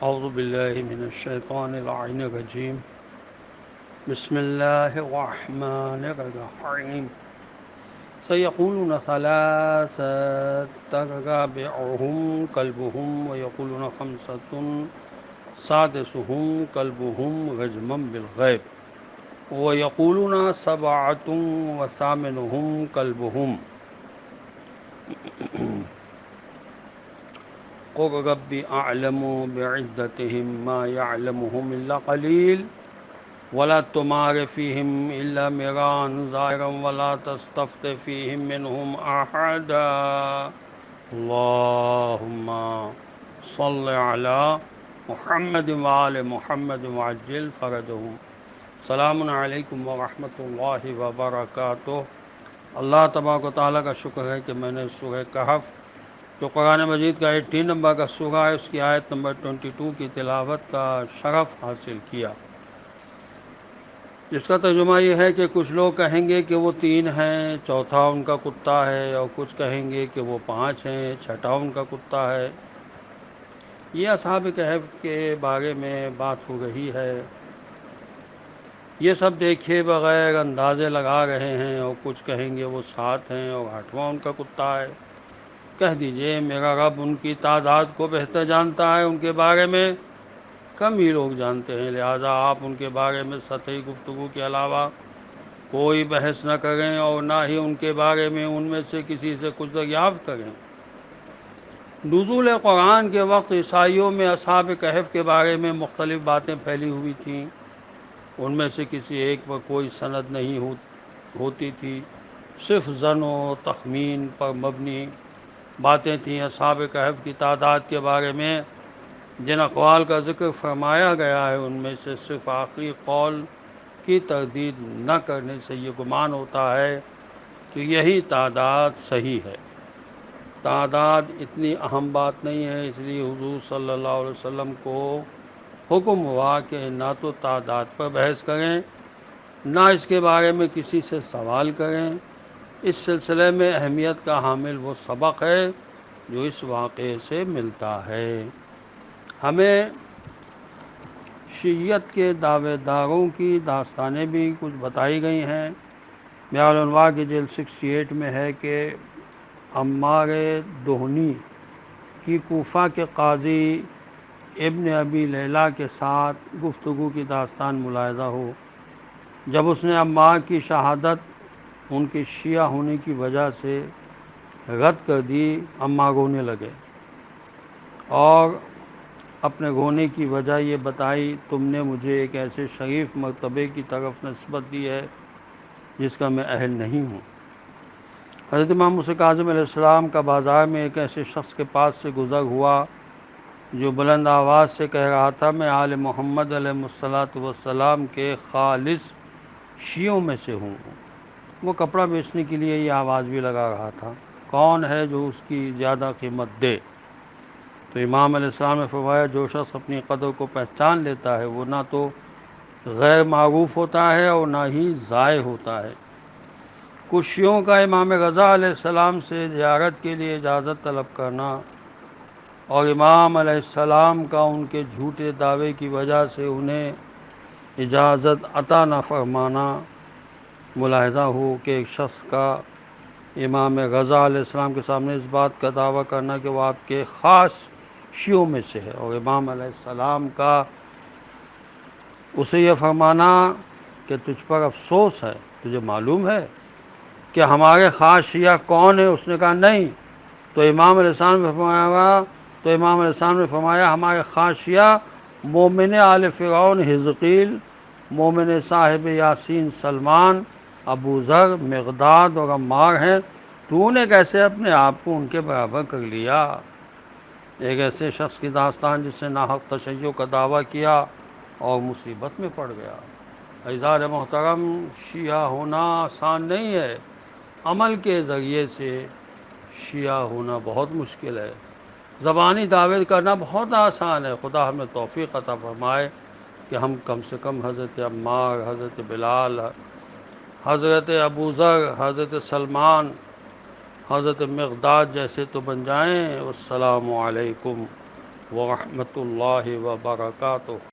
اعوذ باللہ من الشیطان اللعین الرجیم بسم اللہ الرحمن الرحیم سیقولون ثلاثة رابعهم كلبهم ويقولون خمسة سادسهم كلبهم رجما بالغیب ويقولون سبعة وثامنهم كلبهم قل رب أعلم بعدتهم ما يعلمهم إلا قليل ولا تمار فيهم إلا مراء ظاهرا ولا تستفت فيهم منهم أحدا اللهم صل على محمد وآل محمد وعجل فرجهم السلام علیکم ورحمۃ اللہ وبرکاتہ۔ اللہ تبارک و تعالیٰ کا شکر ہے کہ میں نے سورہ کہف جو قرآن مجید کا 18 نمبر کا سورہ ہے، اس کی آیت نمبر 22 کی تلاوت کا شرف حاصل کیا، جس کا ترجمہ یہ ہے کہ کچھ لوگ کہیں گے کہ وہ 3 ہیں، چوتھا ان کا کتا ہے، اور کچھ کہیں گے کہ وہ 5 ہیں، چھٹا ان کا کتا ہے۔ یہ اصحاب کہف کے بارے میں بات ہو رہی ہے۔ یہ سب دیکھے بغیر اندازے لگا رہے ہیں، اور کچھ کہیں گے وہ 7 ہیں اور 8واں ان کا کتا ہے۔ کہہ دیجئے میرا رب ان کی تعداد کو بہتر جانتا ہے، ان کے بارے میں کم ہی لوگ جانتے ہیں، لہذا آپ ان کے بارے میں سطحی گفتگو کے علاوہ کوئی بحث نہ کریں اور نہ ہی ان کے بارے میں ان میں سے کسی سے کچھ دریافت کریں۔ نزول قرآن کے وقت عیسائیوں میں اصحاب کہف کے بارے میں مختلف باتیں پھیلی ہوئی تھیں، ان میں سے کسی ایک پر کوئی سند نہیں ہوتی تھی، صرف ظن و تخمین پر مبنی باتیں تھیں۔ اصحاب کہف کی تعداد کے بارے میں جن اقوال کا ذکر فرمایا گیا ہے، ان میں سے صرف آخری قول کی تردید نہ کرنے سے یہ گمان ہوتا ہے کہ یہی تعداد صحیح ہے۔ تعداد اتنی اہم بات نہیں ہے، اس لیے حضور صلی اللہ علیہ وسلم کو حکم ہوا کہ نہ تو تعداد پر بحث کریں، نہ اس کے بارے میں کسی سے سوال کریں۔ اس سلسلے میں اہمیت کا حامل وہ سبق ہے جو اس واقعے سے ملتا ہے۔ ہمیں شیعیت کے دعوے داروں کی داستانیں بھی کچھ بتائی گئی ہیں۔ بیان الانواع کی جلد 68 میں ہے کہ عمار دہنی کی کوفہ کے قاضی ابن ابی لیلہ کے ساتھ گفتگو کی داستان ملاحظہ ہو۔ جب اس نے عمار کی شہادت ان کے شیعہ ہونے کی وجہ سے رد کر دی، عمار رونے لگے اور اپنے رونے کی وجہ یہ بتائی، تم نے مجھے ایک ایسے شریف مرتبے کی طرف نسبت دی ہے جس کا میں اہل نہیں ہوں۔ حضرت امام موسیٰ کاظم علیہ السلام کا بازار میں ایک ایسے شخص کے پاس سے گزر ہوا جو بلند آواز سے کہہ رہا تھا، میں آل محمد علیہ السلام کے خالص شیعوں میں سے ہوں۔ وہ کپڑا بیچنے کے لیے یہ آواز بھی لگا رہا تھا، کون ہے جو اس کی زیادہ قیمت دے؟ تو امام علیہ السلام نے فرمایا، جو شخص اپنی قدر کو پہچان لیتا ہے وہ نہ تو غیر معروف ہوتا ہے اور نہ ہی ضائع ہوتا ہے۔ کچھ شیعوں کا امام رضا علیہ السلام سے زیارت کے لیے اجازت طلب کرنا اور امام علیہ السلام کا ان کے جھوٹے دعوے کی وجہ سے انہیں اجازت عطا نہ فرمانا۔ ملاحظہ ہو کہ ایک شخص کا امام رضا علیہ السلام کے سامنے اس بات کا دعویٰ کرنا کہ وہ آپ کے خاص شیعوں میں سے ہے، اور امام علیہ السلام کا اسے یہ فرمانا کہ تجھ پر افسوس ہے، تجھے معلوم ہے کہ ہمارے خاص شیعہ کون ہیں؟ اس نے کہا نہیں۔ تو امام علیہ السلام نے فرمایا ہمارے خاص شیعہ مومن آل فرعون حزقیل، مومن صاحب یاسین سلمان، ابو ذر، مقداد اور عمار ہیں، تو نے کیسے اپنے آپ کو ان کے برابر کر لیا؟ ایک ایسے شخص کی داستان جس نے ناحق تشیع کا دعویٰ کیا اور مصیبت میں پڑ گیا۔ عزیزان محترم، شیعہ ہونا آسان نہیں ہے، عمل کے ذریعے سے شیعہ ہونا بہت مشکل ہے۔ زبانی دعوے کرنا بہت آسان ہے، خدا ہمیں توفیق عطا فرمائے کہ ہم کم سے کم حضرت عمار، حضرت بلال، حضرت ابو ذر، حضرت سلمان، حضرت مقداد جیسے تو بن جائیں۔ والسلام علیکم ورحمۃ اللہ وبرکاتہ۔